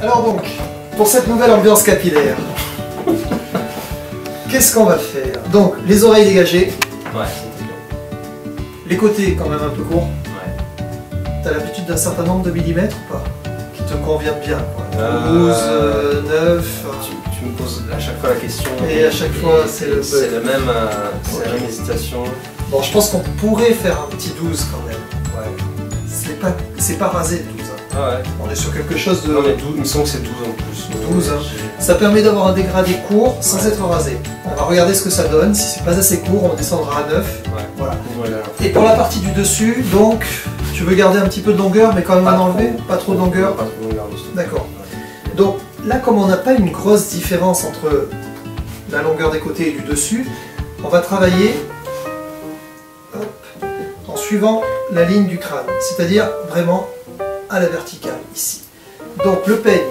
Alors donc, pour cette nouvelle ambiance capillaire, qu'est-ce qu'on va faire? Donc, les oreilles dégagées. Ouais. Les côtés quand même un peu courts. Ouais. T'as l'habitude d'un certain nombre de millimètres ou pas? Qui te convient bien, quoi. 12, 9... Tu me poses à chaque fois la question. Et à chaque fois, c'est le même, la même hésitation. Bon, je pense qu'on pourrait faire un petit 12 quand même. Ouais. C'est pas rasé le 12. Hein. Ah ouais. On est sur quelque chose de... Non mais 12, il me semble que c'est 12 en plus. 12, hein. Ça permet d'avoir un dégradé court sans être rasé. On va regarder ce que ça donne. Si c'est pas assez court, on descendra à 9. Ouais. Voilà. Voilà. Et pour la partie du dessus, donc, tu veux garder un petit peu de longueur, mais quand même en enlever? Pas trop de longueur? Pas trop de longueur. D'accord. Donc là, comme on n'a pas une grosse différence entre la longueur des côtés et du dessus, on va travailler en suivant la ligne du crâne, c'est-à-dire vraiment à la verticale, ici. Donc le peigne,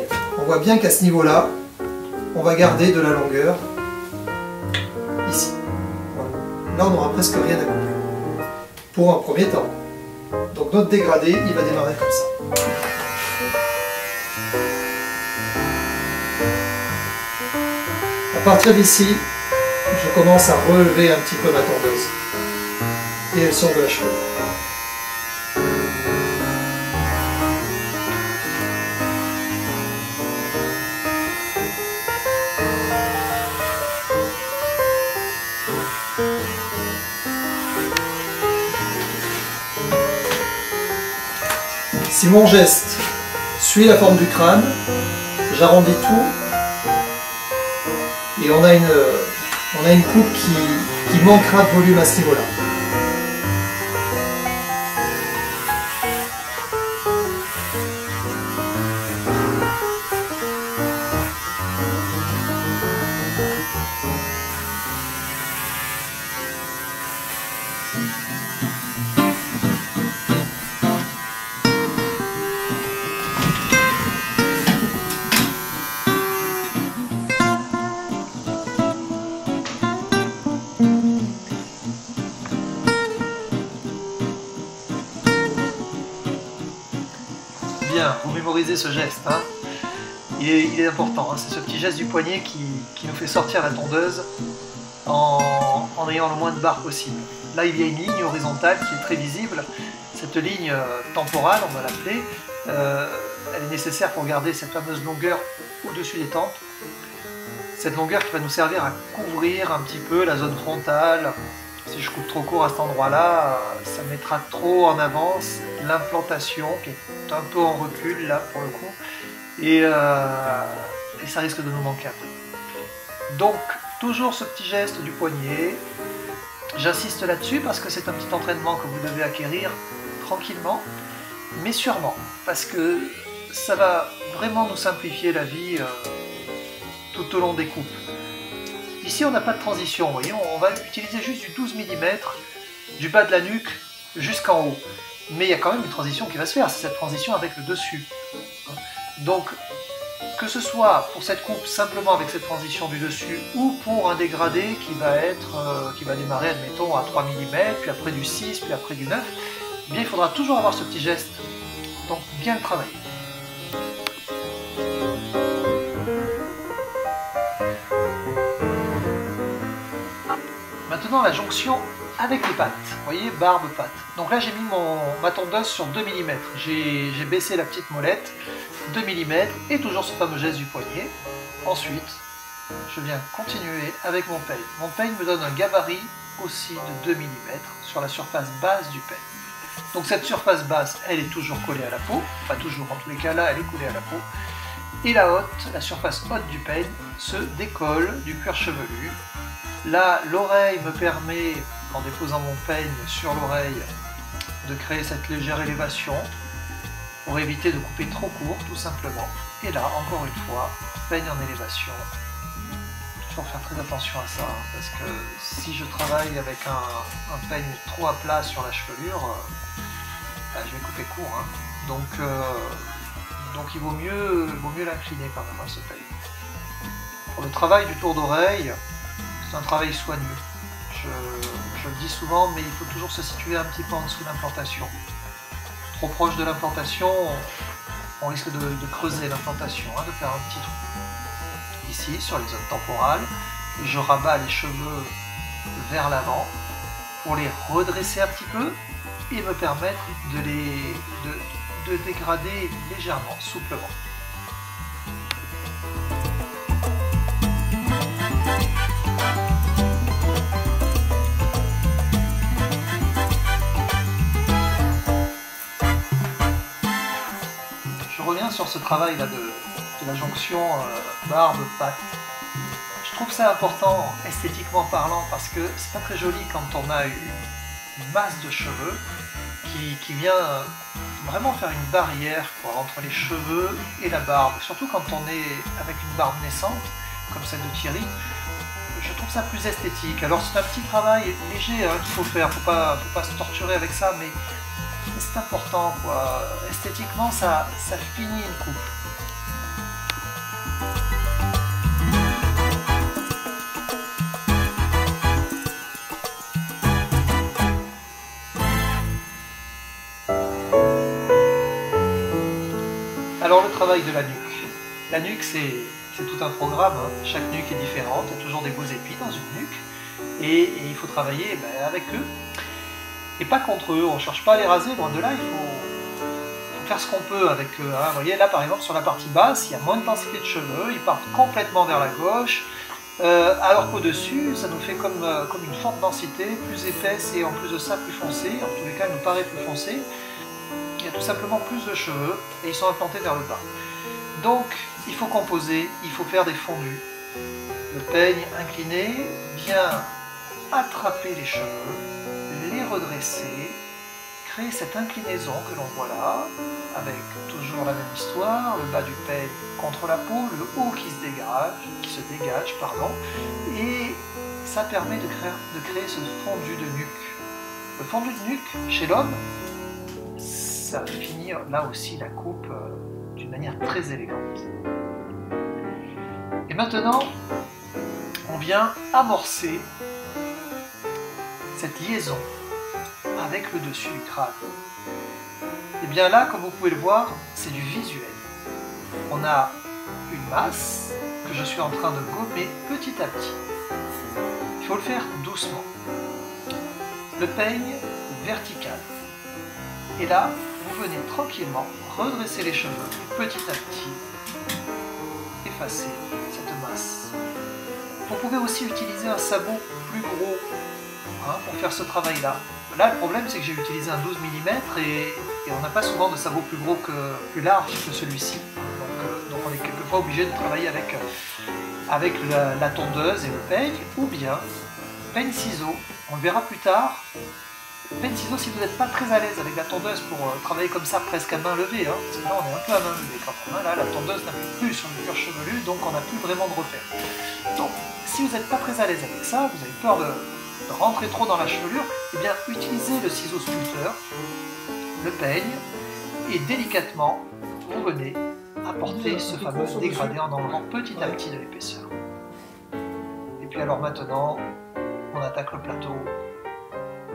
on voit bien qu'à ce niveau-là, on va garder de la longueur ici. Voilà. Là, on n'aura presque rien à couper, pour un premier temps. Donc notre dégradé, il va démarrer comme ça. À partir d'ici, je commence à relever un petit peu ma tondeuse. Et elle sort de la chevelure. Si mon geste suit la forme du crâne, j'arrondis tout. Et on a une coupe qui manquera de volume à ce niveau-là. Bien, vous mémorisez ce geste, hein. Il est important, hein. C'est ce petit geste du poignet qui nous fait sortir la tondeuse en ayant le moins de barre possible. Là, il y a une ligne horizontale qui est très visible. Cette ligne temporale, on va l'appeler, elle est nécessaire pour garder cette fameuse longueur au-dessus des tempes. Cette longueur qui va nous servir à couvrir un petit peu la zone frontale. Si je coupe trop court à cet endroit-là, ça mettra trop en avance l'implantation qui est un peu en recul là pour le coup, et ça risque de nous manquer après. Donc toujours ce petit geste du poignet, j'insiste là-dessus parce que c'est un petit entraînement que vous devez acquérir tranquillement, mais sûrement, parce que ça va vraiment nous simplifier la vie tout au long des coupes. Ici, on n'a pas de transition, vous voyez, on va utiliser juste du 12 mm du bas de la nuque jusqu'en haut. Mais il y a quand même une transition qui va se faire, c'est cette transition avec le dessus. Donc, que ce soit pour cette coupe simplement avec cette transition du dessus ou pour un dégradé qui va démarrer, admettons, à 3 mm, puis après du 6, puis après du 9, eh bien, il faudra toujours avoir ce petit geste. Donc, bien le travailler. Maintenant, la jonction avec les pattes. Vous voyez, barbe-patte. Donc là, j'ai mis ma tondeuse sur 2 mm. J'ai baissé la petite molette, 2 mm, et toujours ce fameux geste du poignet. Ensuite, je viens continuer avec mon peigne. Mon peigne me donne un gabarit aussi de 2 mm sur la surface basse du peigne. Donc cette surface basse, elle est toujours collée à la peau. Enfin toujours, en tous les cas là, elle est collée à la peau. Et la haute, la surface haute du peigne, se décolle du cuir chevelu. Là, l'oreille me permet, en déposant mon peigne sur l'oreille, de créer cette légère élévation pour éviter de couper trop court, tout simplement. Et là, encore une fois, peigne en élévation. Toujours faire très attention à ça, hein, parce que si je travaille avec un peigne trop à plat sur la chevelure, je vais couper court. Hein. Donc il vaut mieux l'incliner quand même, ce peigne. Pour le travail du tour d'oreille, c'est un travail soigneux. Je le dis souvent, mais il faut toujours se situer un petit peu en dessous de l'implantation. Trop proche de l'implantation, on risque de creuser l'implantation, hein, de faire un petit trou. Ici, sur les zones temporales, je rabats les cheveux vers l'avant pour les redresser un petit peu et me permettre de dégrader légèrement, souplement. Je reviens sur ce travail là de la jonction barbe-patte. Je trouve ça important esthétiquement parlant parce que c'est pas très joli quand on a une masse de cheveux qui vient vraiment faire une barrière quoi, entre les cheveux et la barbe. Surtout quand on est avec une barbe naissante, comme celle de Thierry, je trouve ça plus esthétique. Alors c'est un petit travail léger hein, qu'il faut faire, faut pas se torturer avec ça, mais c'est important quoi. Esthétiquement ça finit une coupe. Alors le travail de la nuque. La nuque c'est tout un programme, hein. Chaque nuque est différente, il y a toujours des beaux épis dans une nuque et il faut travailler avec eux et pas contre eux, on ne cherche pas à les raser, loin de là, il faut faire ce qu'on peut avec eux. Hein. Vous voyez là par exemple sur la partie basse, il y a moins de densité de cheveux, ils partent complètement vers la gauche, alors qu'au-dessus ça nous fait comme une forte densité, plus épaisse et en plus de ça plus foncée, en tous les cas elle nous paraît plus foncée. Il y a tout simplement plus de cheveux et ils sont implantés vers le bas. Donc il faut composer, il faut faire des fondus. Le peigne incliné vient attraper les cheveux, les redresser, créer cette inclinaison que l'on voit là, avec toujours la même histoire, le bas du peigne contre la peau, le haut qui se dégage, et ça permet de créer ce fondu de nuque. Le fondu de nuque, chez l'homme, ça finit là aussi la coupe d'une manière très élégante. Et maintenant, on vient amorcer cette liaison avec le dessus du crâne. Et bien là, comme vous pouvez le voir, c'est du visuel. On a une masse que je suis en train de gommer petit à petit. Il faut le faire doucement. Le peigne vertical. Et là, vous venez tranquillement redresser les cheveux petit à petit, effacer cette masse. Vous pouvez aussi utiliser un sabot plus gros hein, pour faire ce travail-là. Là, le problème, c'est que j'ai utilisé un 12 mm et on n'a pas souvent de sabot plus large que celui-ci. Donc on est quelquefois obligé de travailler avec la tondeuse et le peigne, ou bien peigne-ciseau. On le verra plus tard. Peigne-ciseau si vous n'êtes pas très à l'aise avec la tondeuse pour travailler comme ça presque à main levée, hein, parce que là on est un peu à main levée quand même, hein, là la tondeuse n'appuie plus sur le cuir chevelu, donc on n'a plus vraiment de repère. Donc si vous n'êtes pas très à l'aise avec ça, vous avez peur de rentrer trop dans la chevelure, eh bien utilisez le ciseau sculpteur, le peigne, et délicatement vous venez apporter ce fameux dégradé en enlevant petit à petit de l'épaisseur. Et puis alors maintenant, on attaque le plateau.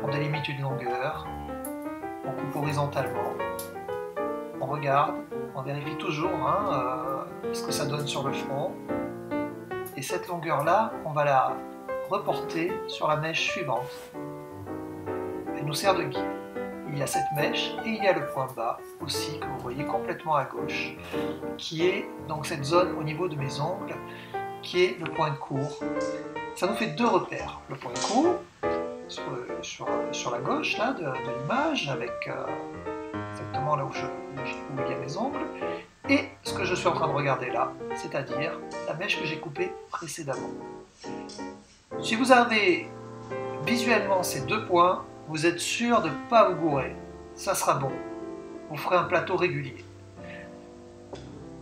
On délimite une longueur, on coupe horizontalement, on regarde, on vérifie toujours ce que ça donne sur le front. Et cette longueur-là, on va la reporter sur la mèche suivante. Elle nous sert de guide. Il y a cette mèche et il y a le point bas aussi que vous voyez complètement à gauche, qui est donc cette zone au niveau de mes ongles, qui est le point de court. Ça nous fait deux repères. Le point de court, sur la gauche là, de l'image, avec exactement là où il y a mes ongles, et ce que je suis en train de regarder là, c'est-à-dire la mèche que j'ai coupée précédemment. Si vous avez visuellement ces deux points, vous êtes sûr de ne pas vous gourer, ça sera bon, vous ferez un plateau régulier.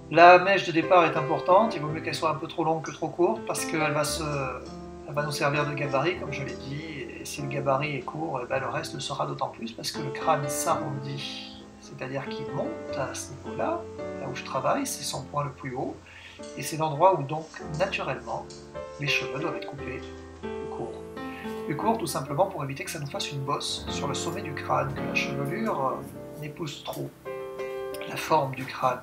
La mèche de départ est importante, il vaut mieux qu'elle soit un peu trop longue que trop courte, parce qu'elle va nous servir de gabarit, comme je l'ai dit, et si le gabarit est court, eh ben le reste le sera d'autant plus, parce que le crâne s'arrondit, c'est-à-dire qu'il monte à ce niveau-là, là où je travaille, c'est son point le plus haut, et c'est l'endroit où donc, naturellement, les cheveux doivent être coupés plus courts. Plus court tout simplement pour éviter que ça nous fasse une bosse sur le sommet du crâne, que la chevelure n'épouse trop la forme du crâne.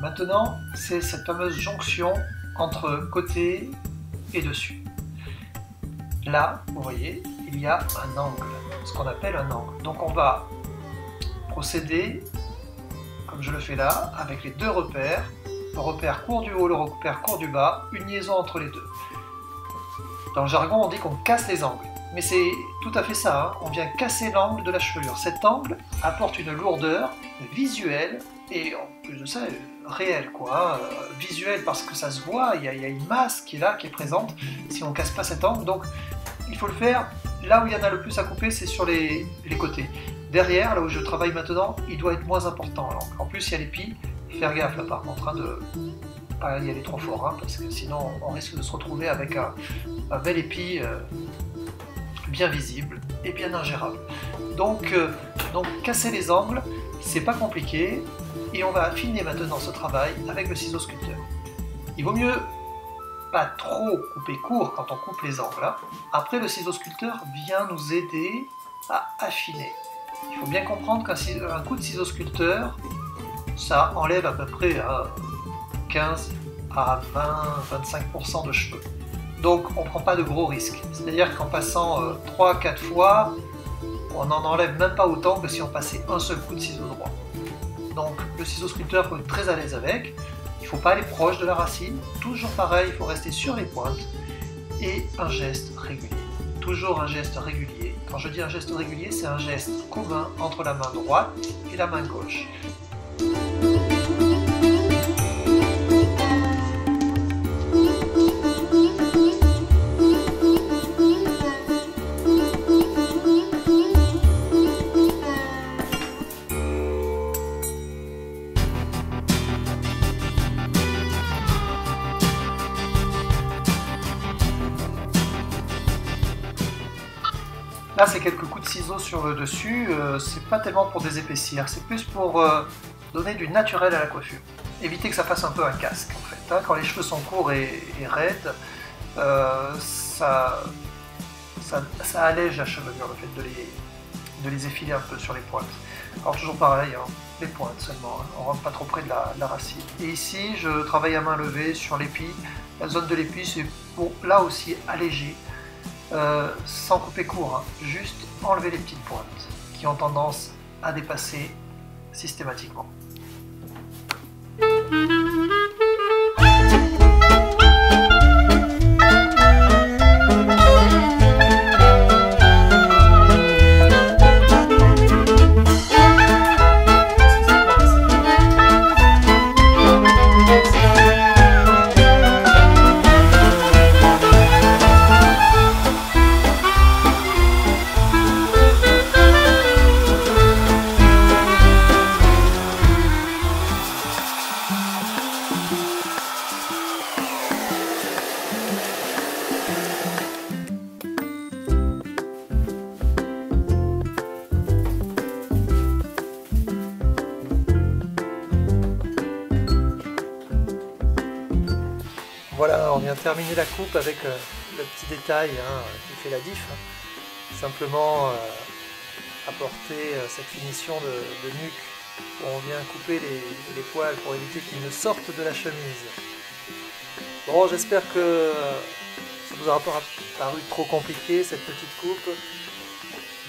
Maintenant, c'est cette fameuse jonction entre côté et dessus. Là, vous voyez, il y a un angle, ce qu'on appelle un angle. Donc on va procéder, comme je le fais là, avec les deux repères, le repère court du haut, le repère court du bas, une liaison entre les deux. Dans le jargon, on dit qu'on casse les angles. Mais c'est tout à fait ça, hein. On vient casser l'angle de la chevelure. Cet angle apporte une lourdeur visuelle et en plus de ça, réelle, quoi. Visuelle parce que ça se voit, il y a une masse qui est là, qui est présente, si on ne casse pas cet angle. Donc il faut le faire, là où il y en a le plus à couper, c'est sur les côtés. Derrière, là où je travaille maintenant, il doit être moins important. Alors, en plus, il y a l'épi, faire gaffe là par contre, de pas y aller trop fort, hein, parce que sinon on risque de se retrouver avec un bel épi bien visible et bien ingérable. Donc casser les angles, c'est pas compliqué, et on va affiner maintenant ce travail avec le ciseau sculpteur. Il vaut mieux pas trop couper court quand on coupe les angles, hein. Après, le ciseau sculpteur vient nous aider à affiner. Il faut bien comprendre qu'un coup de ciseau sculpteur, ça enlève à peu près 15 à 20-25% de cheveux. Donc on ne prend pas de gros risques. C'est-à-dire qu'en passant 3-4 fois, on n'en enlève même pas autant que si on passait un seul coup de ciseau droit. Donc le ciseau sculpteur, il faut être très à l'aise avec. Il ne faut pas aller proche de la racine. Toujours pareil, il faut rester sur les pointes. Et un geste régulier. Toujours un geste régulier. Quand je dis un geste régulier, c'est un geste commun entre la main droite et la main gauche. Là, c'est quelques coups de ciseaux sur le dessus, c'est pas tellement pour désépaissir, c'est plus pour donner du naturel à la coiffure. Éviter que ça fasse un peu un casque, en fait. Hein. Quand les cheveux sont courts et raides, ça allège la chevelure, le fait de les effiler un peu sur les pointes. Alors toujours pareil, hein, les pointes seulement, hein. On rentre pas trop près de la racine. Et ici, je travaille à main levée sur l'épi. La zone de l'épi, c'est pour là aussi alléger. Sans couper court, hein, juste enlever les petites pointes qui ont tendance à dépasser systématiquement. Voilà, on vient terminer la coupe avec le petit détail, hein, qui fait la diff. Simplement apporter cette finition de nuque où on vient couper les poils pour éviter qu'ils ne sortent de la chemise. Bon, j'espère que ça vous aura pas paru trop compliqué cette petite coupe.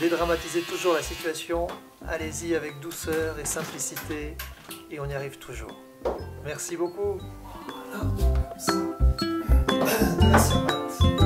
Dédramatisez toujours la situation, allez-y avec douceur et simplicité, et on y arrive toujours. Merci beaucoup. Voilà, comme ça. De la serpente.